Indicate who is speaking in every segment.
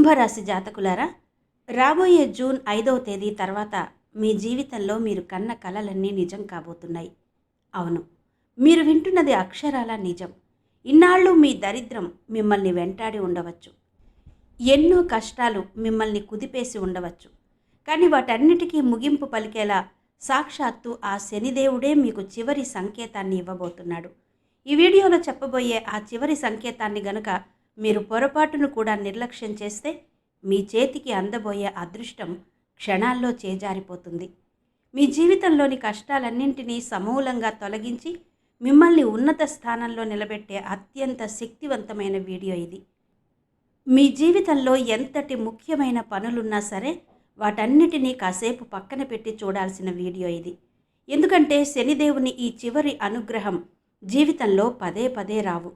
Speaker 1: కుంభరాశి జాతకులారా, రాబోయే జూన్ 5వ తేదీ తర్వాత మీ జీవితంలో మీరు కన్న కలలన్నీ నిజం కాబోతున్నాయి. అవును, మీరు వింటున్నది అక్షరాల నిజం. ఇన్నాళ్ళు మీ దరిద్రం మిమ్మల్ని వెంటాడి ఉండవచ్చు. ఎన్నో కష్టాలు మిమ్మల్ని కుదిపేసి ఉండవచ్చు. కానీ వాటన్నిటికీ ముగింపు పలికేలా సాక్షాత్తు ఆ శనిదేవుడే మీకు చివరి సంకేతాన్ని ఇవ్వబోతున్నాడు. ఈ వీడియోలో చెప్పబోయే ఆ చివరి సంకేతాన్ని గనుక మీరు పొరపాటును కూడా నిర్లక్ష్యం చేస్తే మీ చేతికి అందబోయే అదృష్టం క్షణాల్లో చేజారిపోతుంది. మీ జీవితంలోని కష్టాలన్నింటినీ సమూలంగా తొలగించి మిమ్మల్ని ఉన్నత స్థానంలో నిలబెట్టే అత్యంత శక్తివంతమైన వీడియో ఇది. మీ జీవితంలో ఎంతటి ముఖ్యమైన పనులున్నా సరే వాటన్నిటినీ కాసేపు పక్కన పెట్టి చూడాల్సిన వీడియో ఇది. ఎందుకంటే శనిదేవుని ఈ చివరి అనుగ్రహం జీవితంలో పదే పదే రావు.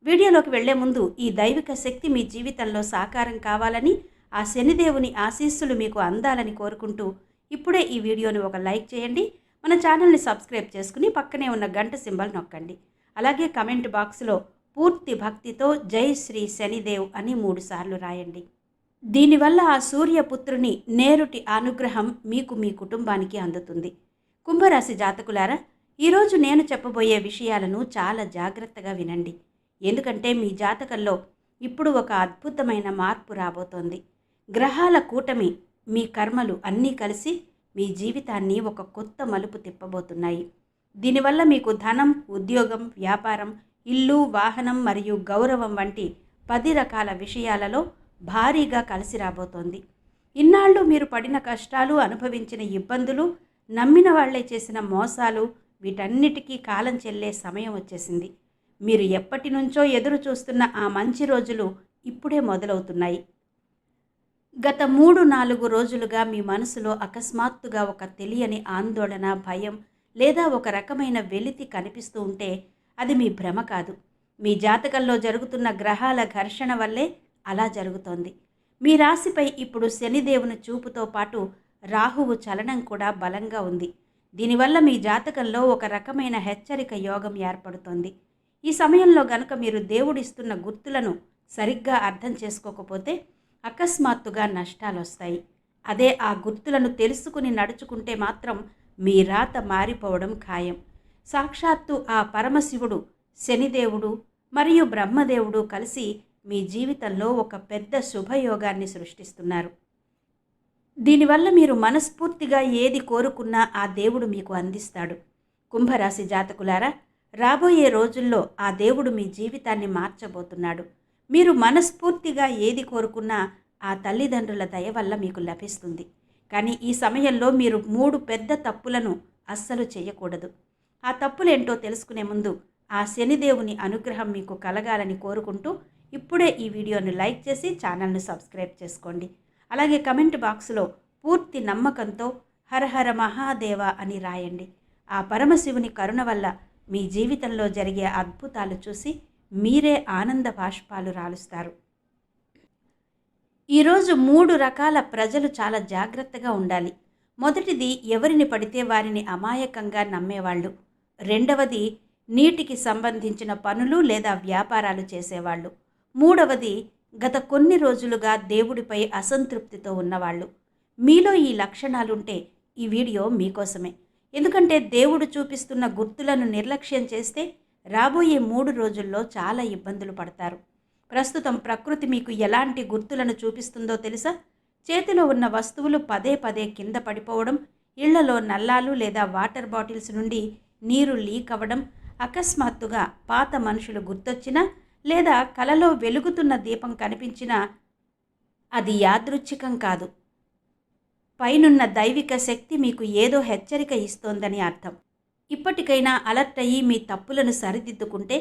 Speaker 1: వీడియోలోకి వెళ్లే ముందు ఈ దైవిక శక్తి మీ జీవితంలో సాకారం కావాలని, ఆ శనిదేవుని ఆశీస్సులు మీకు అందాలని కోరుకుంటూ ఇప్పుడే ఈ వీడియోని ఒక లైక్ చేయండి. మన ఛానల్ని సబ్స్క్రైబ్ చేసుకుని పక్కనే ఉన్న గంట సింబల్ నొక్కండి. అలాగే కమెంట్ బాక్స్లో పూర్తి భక్తితో జై శ్రీ శనిదేవ్ అని 3 సార్లు రాయండి. దీనివల్ల ఆ సూర్యపుత్రుని నేరుటి అనుగ్రహం మీకు మీ కుటుంబానికి అందుతుంది. కుంభరాశి జాతకులారా, ఈరోజు నేను చెప్పబోయే విషయాలను చాలా జాగ్రత్తగా వినండి. ఎందుకంటే మీ జాతకంలో ఇప్పుడు ఒక అద్భుతమైన మార్పు రాబోతోంది. గ్రహాల కూటమి, మీ కర్మలు అన్నీ కలిసి మీ జీవితాన్ని ఒక కొత్త మలుపు తిప్పబోతున్నాయి. దీనివల్ల మీకు ధనం, ఉద్యోగం, వ్యాపారం, ఇల్లు, వాహనం మరియు గౌరవం వంటి 10 రకాల విషయాలలో భారీగా కలిసి రాబోతోంది. ఇన్నాళ్ళు మీరు పడిన కష్టాలు, అనుభవించిన ఇబ్బందులు, నమ్మిన వాళ్లే చేసిన మోసాలు, వీటన్నిటికీ కాలం చెల్లే సమయం వచ్చేసింది. మీరు ఎప్పటి నుంచో ఎదురు చూస్తున్న ఆ మంచి రోజులు ఇప్పుడే మొదలవుతున్నాయి. గత 3-4 రోజులుగా మీ మనసులో అకస్మాత్తుగా ఒక తెలియని ఆందోళన, భయం లేదా ఒక రకమైన వెలితి కనిపిస్తూ ఉంటే అది మీ భ్రమ కాదు. మీ జాతకంలో జరుగుతున్న గ్రహాల ఘర్షణ వల్లే అలా జరుగుతోంది. మీ రాశిపై ఇప్పుడు శనిదేవుని చూపుతో పాటు రాహువు చలనం కూడా బలంగా ఉంది. దీనివల్ల మీ జాతకంలో ఒక రకమైన హెచ్చరిక యోగం ఏర్పడుతోంది. ఈ సమయంలో గనుక మీరు దేవుడిస్తున్న గుర్తులను సరిగ్గా అర్థం చేసుకోకపోతే అకస్మాత్తుగా నష్టాలొస్తాయి. అదే ఆ గుర్తులను తెలుసుకుని నడుచుకుంటే మాత్రం మీ రాత మారిపోవడం ఖాయం. సాక్షాత్తు ఆ పరమశివుడు, శనిదేవుడు మరియు బ్రహ్మదేవుడు కలిసి మీ జీవితంలో ఒక పెద్ద శుభయోగాన్ని సృష్టిస్తున్నారు. దీనివల్ల మీరు మనస్ఫూర్తిగా ఏది కోరుకున్నా ఆ దేవుడు మీకు అందిస్తాడు. కుంభరాశి జాతకులారా, రాబోయే రోజుల్లో ఆ దేవుడు మీ జీవితాన్ని మార్చబోతున్నాడు. మీరు మనస్ఫూర్తిగా ఏది కోరుకున్నా ఆ తల్లిదండ్రుల దయ వల్ల మీకు లభిస్తుంది. కానీ ఈ సమయంలో మీరు 3 పెద్ద తప్పులను అస్సలు చేయకూడదు. ఆ తప్పులేంటో తెలుసుకునే ముందు ఆ శనిదేవుని అనుగ్రహం మీకు కలగాలని కోరుకుంటూ ఇప్పుడే ఈ వీడియోని లైక్ చేసి ఛానల్ను సబ్స్క్రైబ్ చేసుకోండి. అలాగే కమెంట్ బాక్స్లో పూర్తి నమ్మకంతో హరహర మహాదేవ అని రాయండి. ఆ పరమశివుని కరుణ వల్ల మీ జీవితంలో జరిగే అద్భుతాలు చూసి మీరే ఆనంద బాష్పాలు రాలుస్తారు. ఈరోజు 3 రకాల ప్రజలు చాలా జాగ్రత్తగా ఉండాలి. మొదటిది ఎవరిని పడితే వారిని అమాయకంగా నమ్మేవాళ్ళు. రెండవది నీటికి సంబంధించిన పనులు లేదా వ్యాపారాలు చేసేవాళ్ళు. మూడవది గత కొన్ని రోజులుగా దేవుడిపై అసంతృప్తితో ఉన్నవాళ్ళు. మీలో ఈ లక్షణాలుంటే ఈ వీడియో మీకోసమే. ఎందుకంటే దేవుడు చూపిస్తున్న గుర్తులను నిర్లక్ష్యం చేస్తే రాబోయే 3 రోజుల్లో చాలా ఇబ్బందులు పడతారు. ప్రస్తుతం ప్రకృతి మీకు ఎలాంటి గుర్తులను చూపిస్తుందో తెలుసా? చేతిలో ఉన్న వస్తువులు పదే పదే కింద పడిపోవడం, ఇళ్లలో నల్లాలు లేదా వాటర్ బాటిల్స్ నుండి నీరు లీక్ అవ్వడం, అకస్మాత్తుగా పాత మనుషులు గుర్తొచ్చినా లేదా కలలో వెలుగుతున్న దీపం కనిపించినా అది యాదృచ్ఛికం కాదు. పైనున్న దైవిక శక్తి మీకు ఏదో హెచ్చరిక ఇస్తోందని అర్థం. ఇప్పటికైనా అలర్ట్ అయ్యి మీ తప్పులను సరిదిద్దుకుంటే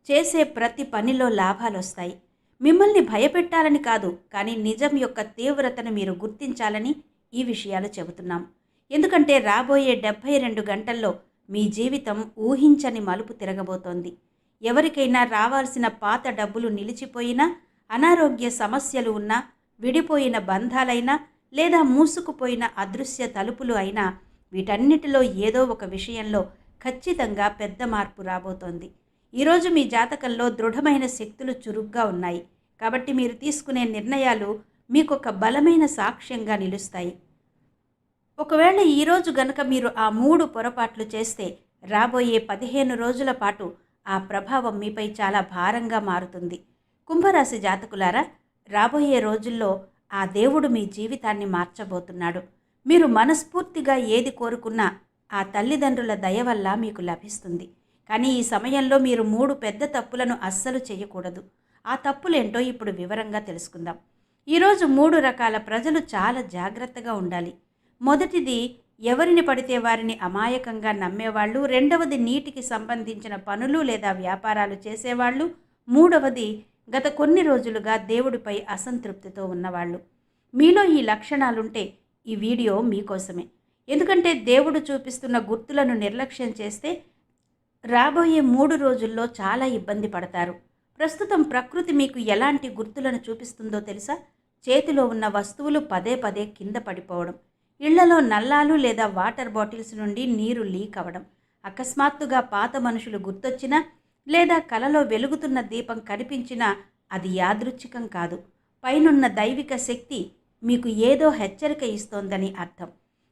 Speaker 1: చేసే ప్రతి పనిలో లాభాలొస్తాయి. మిమ్మల్ని భయపెట్టాలని కాదు, కానీ నిజం యొక్క తీవ్రతను మీరు గుర్తించాలని ఈ విషయాలు చెబుతున్నాం. ఎందుకంటే రాబోయే 72 గంటల్లో మీ జీవితం ఊహించని మలుపు తిరగబోతోంది. ఎవరికైనా రావాల్సిన పాత డబ్బులు నిలిచిపోయినా, అనారోగ్య సమస్యలు ఉన్నా, విడిపోయిన బంధాలైనా లేదా మూసుకుపోయిన అదృశ్య తలుపులు అయినా వీటన్నిటిలో ఏదో ఒక విషయంలో ఖచ్చితంగా పెద్ద మార్పు రాబోతోంది. ఈరోజు మీ జాతకంలో దృఢమైన శక్తులు చురుగ్గా ఉన్నాయి. కాబట్టి మీరు తీసుకునే నిర్ణయాలు మీకొక బలమైన సాక్ష్యంగా నిలుస్తాయి. ఒకవేళ ఈరోజు గనక మీరు ఆ 3 పొరపాట్లు చేస్తే రాబోయే 15 రోజుల పాటు ఆ ప్రభావం మీపై చాలా భారంగా మారుతుంది. కుంభరాశి జాతకులారా, రాబోయే రోజుల్లో ఆ దేవుడు మీ జీవితాన్ని మార్చబోతున్నాడు. మీరు మనస్ఫూర్తిగా ఏది కోరుకున్నా ఆ తల్లిదండ్రుల దయ వల్ల మీకు లభిస్తుంది. కానీ ఈ సమయంలో మీరు 3 పెద్ద తప్పులను అస్సలు చేయకూడదు. ఆ తప్పులేంటో ఇప్పుడు వివరంగా తెలుసుకుందాం. ఈరోజు 3 రకాల ప్రజలు చాలా జాగ్రత్తగా ఉండాలి. మొదటిది, ఎవరిని పడితే వారిని అమాయకంగా నమ్మేవాళ్ళు. రెండవది, నీటికి సంబంధించిన పనులు లేదా వ్యాపారాలు చేసేవాళ్ళు. మూడవది, గత కొన్ని రోజులుగా దేవుడిపై అసంతృప్తితో ఉన్నవాళ్ళు. మీలో ఈ లక్షణాలుంటే ఈ వీడియో మీకోసమే. ఎందుకంటే దేవుడు చూపిస్తున్న గుర్తులను నిర్లక్ష్యం చేస్తే రాబోయే 3 రోజుల్లో చాలా ఇబ్బంది పడతారు. ప్రస్తుతం ప్రకృతి మీకు ఎలాంటి గుర్తులను చూపిస్తుందో తెలుసా? చేతిలో ఉన్న వస్తువులు పదే పదే కింద పడిపోవడం, ఇళ్లలో నల్లాలు లేదా వాటర్ బాటిల్స్ నుండి నీరు లీక్ అవ్వడం, అకస్మాత్తుగా పాత మనుషులు గుర్తొచ్చినా లేదా కలలో వెలుగుతున్న దీపం కనిపించినా అది యాదృచ్ఛికం కాదు. పైనున్న దైవిక శక్తి మీకు ఏదో హెచ్చరిక ఇస్తోందని అర్థం.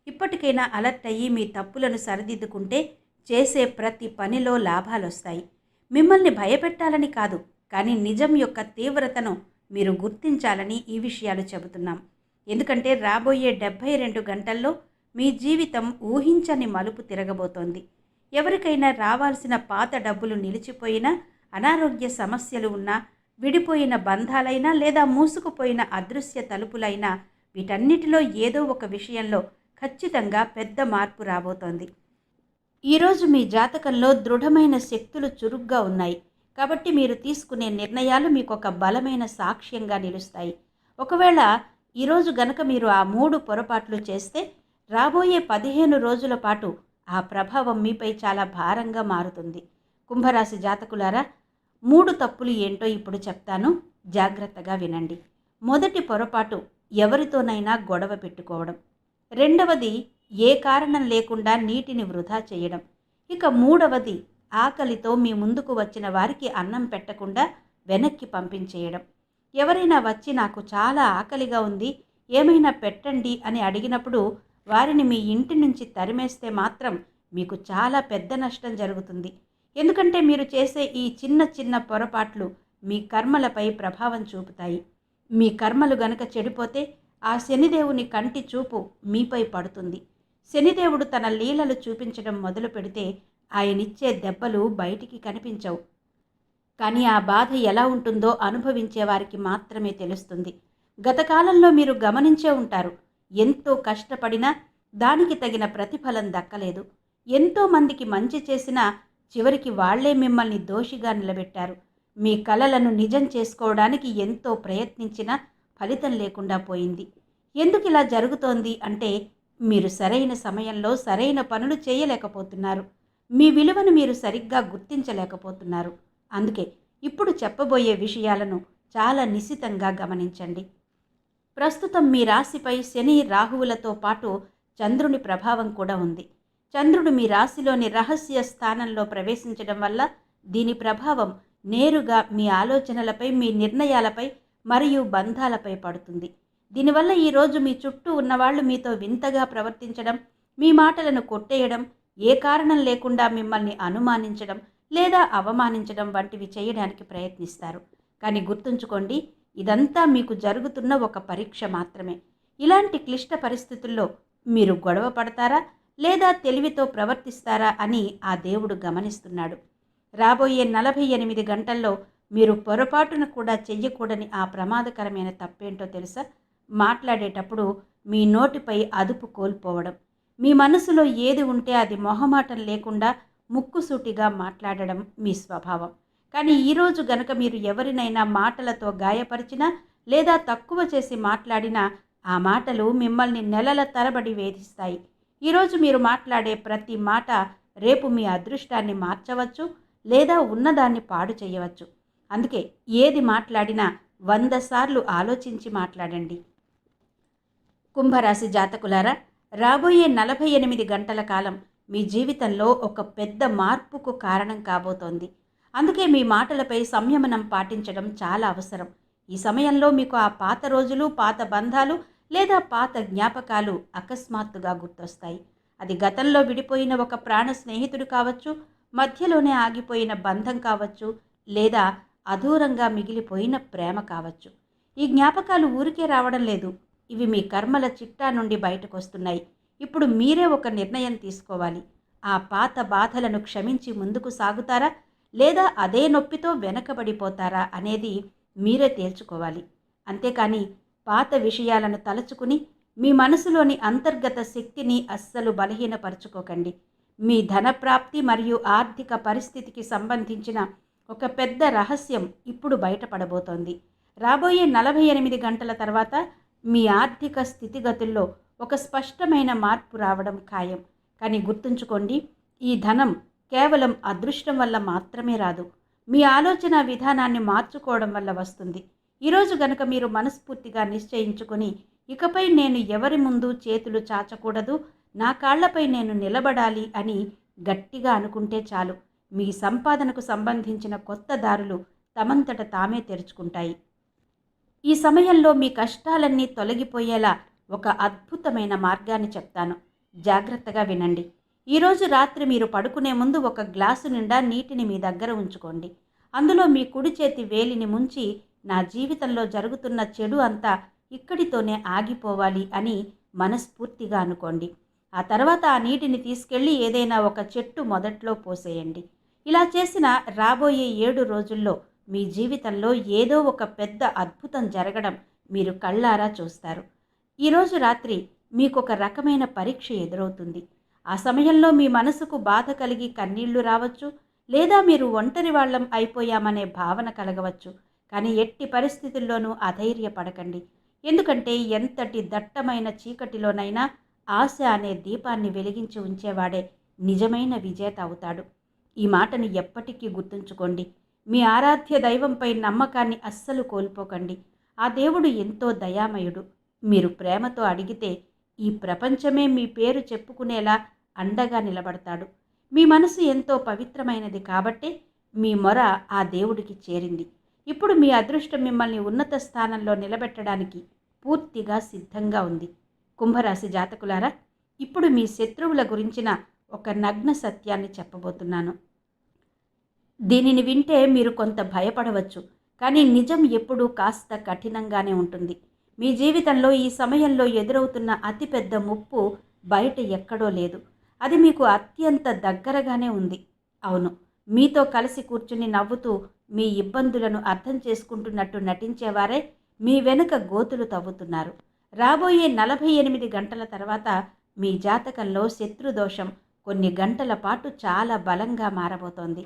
Speaker 1: ఇప్పటికైనా అలర్ట్ అయ్యి మీ తప్పులను సరిదిద్దుకుంటే చేసే ప్రతి పనిలో లాభాలొస్తాయి. మిమ్మల్ని భయపెట్టాలని కాదు, కానీ నిజం యొక్క తీవ్రతను మీరు గుర్తించాలని ఈ విషయాలు చెబుతున్నాం. ఎందుకంటే రాబోయే 72 గంటల్లో మీ జీవితం ఊహించని మలుపు తిరగబోతోంది. ఎవరికైనా రావాల్సిన పాత డబ్బులు నిలిచిపోయినా, అనారోగ్య సమస్యలు ఉన్నా, విడిపోయిన బంధాలైనా లేదా మూసుకుపోయిన అదృశ్య తలుపులైనా, వీటన్నిటిలో ఏదో ఒక విషయంలో ఖచ్చితంగా పెద్ద మార్పు రాబోతోంది. ఈరోజు మీ జాతకంలో దృఢమైన శక్తులు చురుగ్గా ఉన్నాయి. కాబట్టి మీరు తీసుకునే నిర్ణయాలు మీకు ఒక బలమైన సాక్ష్యంగా నిలుస్తాయి. ఒకవేళ ఈరోజు గనక మీరు ఆ 3 పొరపాట్లు చేస్తే రాబోయే 15 రోజుల పాటు ఆ ప్రభావం మీపై చాలా భారంగా మారుతుంది. కుంభరాశి జాతకులారా, 3 తప్పులు ఏంటో ఇప్పుడు చెప్తాను, జాగ్రత్తగా వినండి. మొదటి పొరపాటు, ఎవరితోనైనా గొడవ పెట్టుకోవడం. రెండవది, ఏ కారణం లేకుండా నీటిని వృధా చేయడం. ఇక మూడవది, ఆకలితో మీ ముందుకు వచ్చిన వారికి అన్నం పెట్టకుండా వెనక్కి పంపించేయడం. ఎవరైనా వచ్చి నాకు చాలా ఆకలిగా ఉంది, ఏమైనా పెట్టండి అని అడిగినప్పుడు వారిని మీ ఇంటి నుంచి తరిమేస్తే మాత్రం మీకు చాలా పెద్ద నష్టం జరుగుతుంది. ఎందుకంటే మీరు చేసే ఈ చిన్న చిన్న పొరపాట్లు మీ కర్మలపై ప్రభావం చూపుతాయి. మీ కర్మలు గనక చెడిపోతే ఆ శనిదేవుని కంటి చూపు మీపై పడుతుంది. శనిదేవుడు తన లీలలు చూపించడం మొదలు పెడితే ఆయనిచ్చే దెబ్బలు బయటికి కనిపించవు. కానీ ఆ బాధ ఎలా ఉంటుందో అనుభవించే వారికి మాత్రమే తెలుస్తుంది. గత కాలంలో మీరు గమనించే ఉంటారు, ఎంతో కష్టపడినా దానికి తగిన ప్రతిఫలం దక్కలేదు. ఎంతో మందికి మంచి చేసినా చివరికి వాళ్లే మిమ్మల్ని దోషిగా నిలబెట్టారు. మీ కలలను నిజం చేసుకోవడానికి ఎంతో ప్రయత్నించినా ఫలితం లేకుండా పోయింది. ఎందుకు ఇలా జరుగుతోంది అంటే మీరు సరైన సమయంలో సరైన పనులు చేయలేకపోతున్నారు. మీ విలువను మీరు సరిగ్గా గుర్తించలేకపోతున్నారు. అందుకే ఇప్పుడు చెప్పబోయే విషయాలను చాలా నిశితంగా గమనించండి. ప్రస్తుతం మీ రాశిపై శని, రాహువులతో పాటు చంద్రుని ప్రభావం కూడా ఉంది. చంద్రుడు మీ రాశిలోని రహస్య స్థానంలో ప్రవేశించడం వల్ల దీని ప్రభావం నేరుగా మీ ఆలోచనలపై, మీ నిర్ణయాలపై మరియు బంధాలపై పడుతుంది. దీనివల్ల ఈరోజు మీ చుట్టూ ఉన్నవాళ్ళు మీతో వింతగా ప్రవర్తించడం, మీ మాటలను కొట్టేయడం, ఏ కారణం లేకుండా మిమ్మల్ని అనుమానించడం లేదా అవమానించడం వంటివి చేయడానికి ప్రయత్నిస్తారు. కానీ గుర్తుంచుకోండి, ఇదంతా మీకు జరుగుతున్న ఒక పరీక్ష మాత్రమే. ఇలాంటి క్లిష్ట పరిస్థితుల్లో మీరు గొడవ పడతారా లేదా తెలివితో ప్రవర్తిస్తారా అని ఆ దేవుడు గమనిస్తున్నాడు. రాబోయే 48 గంటల్లో మీరు పొరపాటున కూడా చెయ్యకూడని ఆ ప్రమాదకరమైన తప్పేంటో తెలుసా? మాట్లాడేటప్పుడు మీ నోటిపై అదుపు కోల్పోవడం. మీ మనసులో ఏది ఉంటే అది మొహమాటం లేకుండా ముక్కుసూటిగా మాట్లాడడం మీ స్వభావం. కానీ ఈరోజు గనక మీరు ఎవరినైనా మాటలతో గాయపరిచినా లేదా తక్కువ చేసి మాట్లాడినా ఆ మాటలు మిమ్మల్ని నెలల తరబడి వేధిస్తాయి. ఈరోజు మీరు మాట్లాడే ప్రతి మాట రేపు మీ అదృష్టాన్ని మార్చవచ్చు లేదా ఉన్నదాన్ని పాడు చేయవచ్చు. అందుకే ఏది మాట్లాడినా 100 సార్లు ఆలోచించి మాట్లాడండి. కుంభరాశి జాతకులారా, రాబోయే 48 గంటల కాలం మీ జీవితంలో ఒక పెద్ద మార్పుకు కారణం కాబోతోంది. అందుకే మీ మాటలపై సంయమనం పాటించడం చాలా అవసరం. ఈ సమయంలో మీకు ఆ పాత రోజులు, పాత బంధాలు లేదా పాత జ్ఞాపకాలు అకస్మాత్తుగా గుర్తొస్తాయి. అది గతంలో విడిపోయిన ఒక ప్రాణ స్నేహితుడు కావచ్చు, మధ్యలోనే ఆగిపోయిన బంధం కావచ్చు, లేదా అదూరంగా మిగిలిపోయిన ప్రేమ కావచ్చు. ఈ జ్ఞాపకాలు ఊరికే రావడం లేదు. ఇవి మీ కర్మల చిట్టా నుండి బయటకొస్తున్నాయి. ఇప్పుడు మీరే ఒక నిర్ణయం తీసుకోవాలి. ఆ పాత బాధలను క్షమించి ముందుకు సాగుతారా? లేదా అదే నొప్పితో వెనకబడిపోతారా అనేది మీరే తేల్చుకోవాలి. అంతేకాని పాత విషయాలను తలచుకుని మీ మనసులోని అంతర్గత శక్తిని అస్సలు బలహీనపరచుకోకండి. మీ ధనప్రాప్తి మరియు ఆర్థిక పరిస్థితికి సంబంధించిన ఒక పెద్ద రహస్యం ఇప్పుడు బయటపడబోతోంది. రాబోయే 48 గంటల తర్వాత మీ ఆర్థిక స్థితిగతుల్లో ఒక స్పష్టమైన మార్పు రావడం ఖాయం. కానీ గుర్తుంచుకోండి, ఈ ధనం కేవలం అదృష్టం వల్ల మాత్రమే రాదు. మీ ఆలోచన విధానాన్ని మార్చుకోవడం వల్ల వస్తుంది. ఈరోజు గనుక మీరు మనస్ఫూర్తిగా నిశ్చయించుకొని, ఇకపై నేను ఎవరి ముందు చేతులు చాచకూడదు, నా కాళ్లపై నేను నిలబడాలి అని గట్టిగా అనుకుంటే చాలు. మీ సంపాదనకు సంబంధించిన కొత్త దారులు తమంతట తామే తెరుచుకుంటాయి. ఈ సమయంలో మీ కష్టాలన్నీ తొలగిపోయేలా ఒక అద్భుతమైన మార్గాన్ని చెప్తాను. జాగ్రత్తగా వినండి. ఈరోజు రాత్రి మీరు పడుకునే ముందు ఒక గ్లాసు నిండా నీటిని మీ దగ్గర ఉంచుకోండి. అందులో మీ కుడి చేతి వేలిని ముంచి, నా జీవితంలో జరుగుతున్న చెడు అంతా ఇక్కడితోనే ఆగిపోవాలి అని మనస్ఫూర్తిగా అనుకోండి. ఆ తర్వాత ఆ నీటిని తీసుకెళ్ళి ఏదైనా ఒక చెట్టు మొదట్లో పోసేయండి. ఇలా చేసిన రాబోయే 7 రోజుల్లో మీ జీవితంలో ఏదో ఒక పెద్ద అద్భుతం జరగడం మీరు కళ్ళారా చూస్తారు. ఈరోజు రాత్రి మీకొక రకమైన పరీక్ష ఎదురవుతుంది. ఆ సమయంలో మీ మనసుకు బాధ కలిగి కన్నీళ్లు రావచ్చు, లేదా మీరు ఒంటరి వాళ్ళం అయిపోయామనే భావన కలగవచ్చు. కానీ ఎట్టి పరిస్థితుల్లోనూ అధైర్యపడకండి. ఎందుకంటే ఎంతటి దట్టమైన చీకటిలోనైనా ఆశ అనే దీపాన్ని వెలిగించి ఉంచేవాడే నిజమైన విజేత అవుతాడు. ఈ మాటను ఎప్పటికీ గుర్తుంచుకోండి. మీ ఆరాధ్య దైవంపై నమ్మకాన్ని అస్సలు కోల్పోకండి. ఆ దేవుడు ఎంతో దయామయుడు. మీరు ప్రేమతో అడిగితే ఈ ప్రపంచమే మీ పేరు చెప్పుకునేలా అండగా నిలబడతాడు. మీ మనసు ఎంతో పవిత్రమైనది కాబట్టే మీ మొర ఆ దేవుడికి చేరింది. ఇప్పుడు మీ అదృష్టం మిమ్మల్ని ఉన్నత స్థానంలో నిలబెట్టడానికి పూర్తిగా సిద్ధంగా ఉంది. కుంభరాశి జాతకులారా, ఇప్పుడు మీ శత్రువుల గురించిన ఒక నగ్న సత్యాన్ని చెప్పబోతున్నాను. దీనిని వింటే మీరు కొంత భయపడవచ్చు, కానీ నిజం ఎప్పుడూ కాస్త కఠినంగానే ఉంటుంది. మీ జీవితంలో ఈ సమయంలో ఎదురవుతున్న అతిపెద్ద ముప్పు బయట ఎక్కడో లేదు. అది మీకు అత్యంత దగ్గరగానే ఉంది. అవును, మీతో కలిసి కూర్చుని నవ్వుతూ మీ ఇబ్బందులను అర్థం చేసుకుంటున్నట్టు నటించేవారే మీ వెనుక గోతులు తవ్వుతున్నారు. రాబోయే 48 గంటల తర్వాత మీ జాతకంలో శత్రుదోషం కొన్ని గంటల పాటు చాలా బలంగా మారబోతోంది.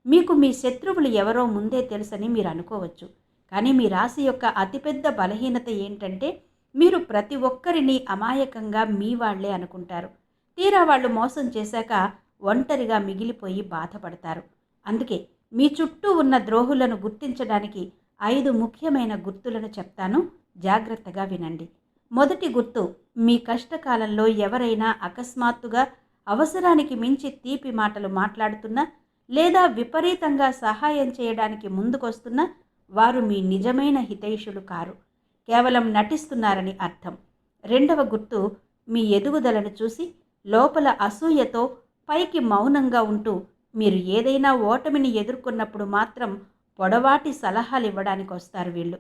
Speaker 1: మీకు మీ శత్రువులు ఎవరో ముందే తెలుసని మీరు అనుకోవచ్చు. కానీ మీ రాశి యొక్క అతిపెద్ద బలహీనత ఏంటంటే, మీరు ప్రతి ఒక్కరిని అమాయకంగా మీ వాళ్లే అనుకుంటారు. తీరా వాళ్ళు మోసం చేశాక ఒంటరిగా మిగిలిపోయి బాధపడతారు. అందుకే మీ చుట్టూ ఉన్న ద్రోహులను గుర్తించడానికి 5 ముఖ్యమైన గుర్తులను చెప్తాను. జాగ్రత్తగా వినండి. మొదటి గుర్తు, మీ కష్టకాలంలో ఎవరైనా అకస్మాత్తుగా అవసరానికి మించి తీపి మాటలు మాట్లాడుతున్నా, లేదా విపరీతంగా సహాయం చేయడానికి ముందుకొస్తున్నా వారు మీ నిజమైన హితైషులు కారు, కేవలం నటిస్తున్నారని అర్థం. రెండవ గుర్తు, మీ ఎదుగుదలను చూసి లోపల అసూయతో పైకి మౌనంగా ఉంటూ మీరు ఏదైనా ఓటమిని ఎదుర్కొన్నప్పుడు మాత్రం పొడవాటి సలహాలు ఇవ్వడానికి వస్తారు వీళ్ళు.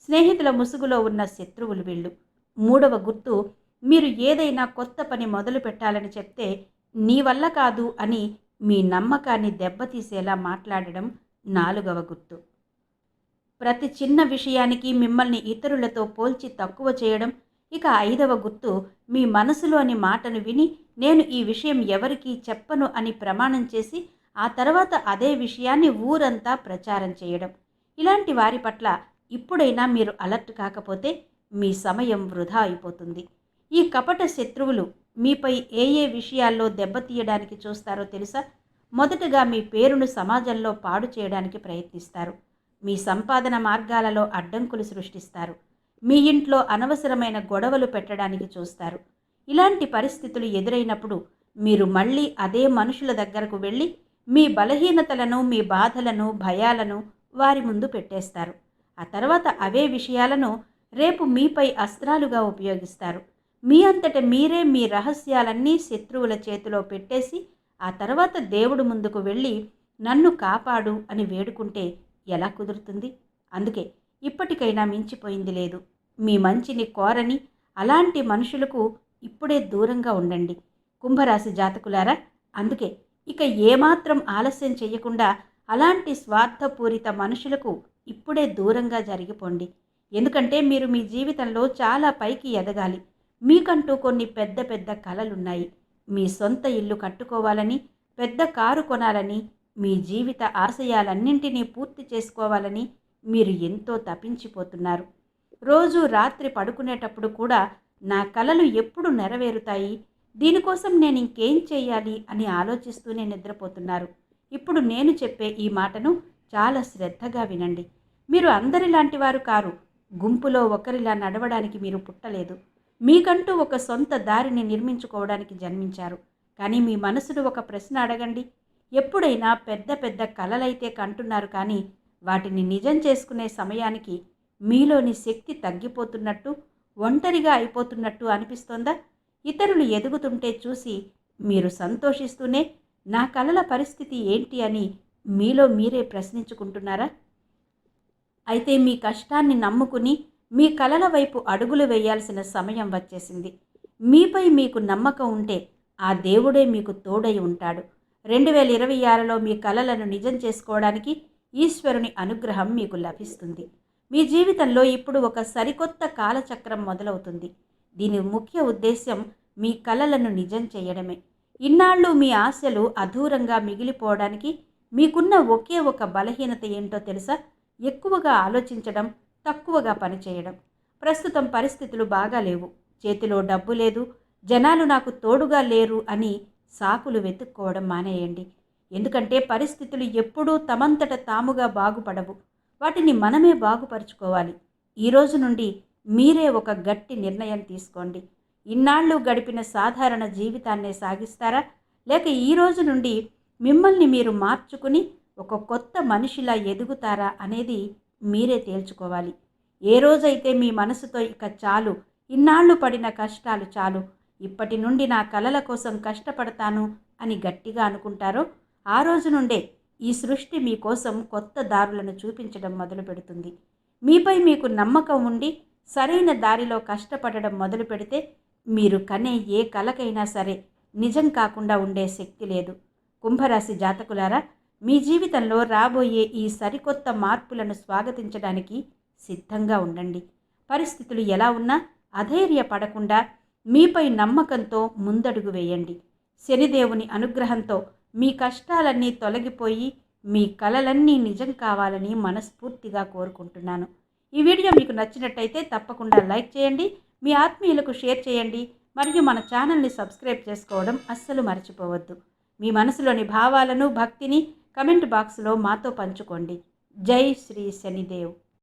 Speaker 1: స్నేహితుల ముసుగులో ఉన్న శత్రువులు వీళ్ళు. మూడవ గుర్తు, మీరు ఏదైనా కొత్త పని మొదలు పెట్టాలని చెప్తే నీ వల్ల కాదు అని మీ నమ్మకాన్ని దెబ్బతీసేలా మాట్లాడడం నాలుగవ గుర్తు. ప్రతి చిన్న విషయానికి మిమ్మల్ని ఇతరులతో పోల్చి తక్కువ చేయడం. ఇక ఐదవ గుర్తు, మీ మనసులోని మాటను విని నేను ఈ విషయం ఎవరికీ చెప్పను అని ప్రమాణం చేసి ఆ తర్వాత అదే విషయాన్ని ఊరంతా ప్రచారం చేయడం. ఇలాంటి వారి పట్ల ఇప్పుడైనా మీరు అలర్ట్ కాకపోతే మీ సమయం వృధా అయిపోతుంది. ఈ కపట శత్రువులు మీపై ఏ విషయాల్లో దెబ్బతీయడానికి చూస్తారో తెలుసా? మొదటగా మీ పేరును సమాజంలో పాడు చేయడానికి ప్రయత్నిస్తారు. మీ సంపాదన మార్గాలలో అడ్డంకులు సృష్టిస్తారు. మీ ఇంట్లో అనవసరమైన గొడవలు పెట్టడానికి చూస్తారు. ఇలాంటి పరిస్థితులు ఎదురైనప్పుడు మీరు మళ్ళీ అదే మనుషుల దగ్గరకు వెళ్ళి మీ బలహీనతలను, మీ బాధలను, భయాలను వారి ముందు పెట్టేస్తారు. ఆ తర్వాత అవే విషయాలను రేపు మీపై అస్త్రాలుగా ఉపయోగిస్తారు. మీ అంతట మీరే మీ రహస్యాలన్నీ శత్రువుల చేతిలో పెట్టేసి ఆ తర్వాత దేవుడు ముందుకు వెళ్ళి నన్ను కాపాడు అని వేడుకుంటే ఎలా కుదురుతుంది? అందుకే ఇప్పటికైనా మించిపోయింది లేదు. మీ మంచిని కోరని అలాంటి మనుషులకు ఇప్పుడే దూరంగా ఉండండి. కుంభరాశి జాతకులారా, అందుకే ఇక ఏమాత్రం ఆలస్యం చేయకుండా అలాంటి స్వార్థపూరిత మనుషులకు ఇప్పుడే దూరంగా జరిగిపోండి. ఎందుకంటే మీరు మీ జీవితంలో చాలా పైకి ఎదగాలి. మీకంటూ కొన్ని పెద్ద పెద్ద కలలున్నాయి. మీ సొంత ఇల్లు కట్టుకోవాలని, పెద్ద కారు కొనాలని, మీ జీవిత ఆశయాలన్నింటినీ పూర్తి చేసుకోవాలని మీరు ఎంతో తపించిపోతున్నారు. రోజు రాత్రి పడుకునేటప్పుడు కూడా నా కలలు ఎప్పుడు నెరవేరుతాయి, దీనికోసం నేను ఇంకేం చేయాలి అని ఆలోచిస్తూనే నిద్రపోతున్నారు. ఇప్పుడు నేను చెప్పే ఈ మాటను చాలా శ్రద్ధగా వినండి. మీరు అందరిలాంటి వారు కారు. గుంపులో ఒకరిలా నడవడానికి మీరు పుట్టలేదు. మీకంటూ ఒక సొంత దారిని నిర్మించుకోవడానికి జన్మించారు. కానీ మీ మనసును ఒక ప్రశ్న అడగండి. ఎప్పుడైనా పెద్ద పెద్ద కలలైతే కంటున్నారు, కానీ వాటిని నిజం చేసుకునే సమయానికి మీలోని శక్తి తగ్గిపోతున్నట్టు, ఒంటరిగా అయిపోతున్నట్టు అనిపిస్తోందా? ఇతరులు ఎదుగుతుంటే చూసి మీరు సంతోషిస్తూనే నా కలల పరిస్థితి ఏంటి అని మీలో మీరే ప్రశ్నించుకుంటున్నారా? అయితే మీ కష్టాన్ని నమ్ముకుని మీ కలల వైపు అడుగులు వేయాల్సిన సమయం వచ్చేసింది. మీపై మీకు నమ్మకం ఉంటే ఆ దేవుడే మీకు తోడై ఉంటాడు. 2026లో మీ కలలను నిజం చేసుకోవడానికి ఈశ్వరుని అనుగ్రహం మీకు లభిస్తుంది. మీ జీవితంలో ఇప్పుడు ఒక సరికొత్త కాలచక్రం మొదలవుతుంది. దీని ముఖ్య ఉద్దేశ్యం మీ కలలను నిజం చేయడమే. ఇన్నాళ్ళు మీ ఆశలు అధూరంగా మిగిలిపోవడానికి మీకున్న ఒకే ఒక బలహీనత ఏంటో తెలుసా? ఎక్కువగా ఆలోచించడం, తక్కువగా పనిచేయడం. ప్రస్తుతం పరిస్థితులు బాగా లేవు, చేతిలో డబ్బు లేదు, జనాలు నాకు తోడుగా లేరు అని సాకులు వెతుక్కోవడం మానేయండి. ఎందుకంటే పరిస్థితులు ఎప్పుడూ తమంతట తాముగా బాగుపడవు. వాటిని మనమే బాగుపరుచుకోవాలి. ఈరోజు నుండి మీరే ఒక గట్టి నిర్ణయం తీసుకోండి. ఇన్నాళ్ళు గడిపిన సాధారణ జీవితాన్నే సాగిస్తారా, లేక ఈరోజు నుండి మిమ్మల్ని మీరు మార్చుకుని ఒక కొత్త మనిషిలా ఎదుగుతారా అనేది మీరే తేల్చుకోవాలి. ఏ రోజైతే మీ మనసుతో ఇక చాలు, ఇన్నాళ్ళు పడిన కష్టాలు చాలు, ఇప్పటి నుండి నా కలల కోసం కష్టపడతాను అని గట్టిగా అనుకుంటారో ఆ రోజు నుండే ఈ సృష్టి మీకోసం కొత్త దారులను చూపించడం మొదలు పెడుతుంది. మీపై మీకు నమ్మకం ఉండి సరైన దారిలో కష్టపడడం మొదలు పెడితే మీరు కనే ఏ కలకైనా సరే నిజం కాకుండా ఉండే శక్తి లేదు. కుంభరాశి జాతకులారా, మీ జీవితంలో రాబోయే ఈ సరికొత్త మార్పులను స్వాగతించడానికి సిద్ధంగా ఉండండి. పరిస్థితులు ఎలా ఉన్నా అధైర్యపడకుండా మీపై నమ్మకంతో ముందడుగు వేయండి. శనిదేవుని అనుగ్రహంతో మీ కష్టాలన్నీ తొలగిపోయి మీ కలలన్నీ నిజం కావాలని మనస్ఫూర్తిగా కోరుకుంటున్నాను. ఈ వీడియో మీకు నచ్చినట్టయితే తప్పకుండా లైక్ చేయండి, మీ ఆత్మీయులకు షేర్ చేయండి, మరియు మన ఛానల్ని సబ్స్క్రైబ్ చేసుకోవడం అస్సలు మర్చిపోవద్దు. మీ మనసులోని భావాలను, భక్తిని కమెంట్ బాక్స్లో మాతో పంచుకోండి. జై శ్రీ శనిదేవ్.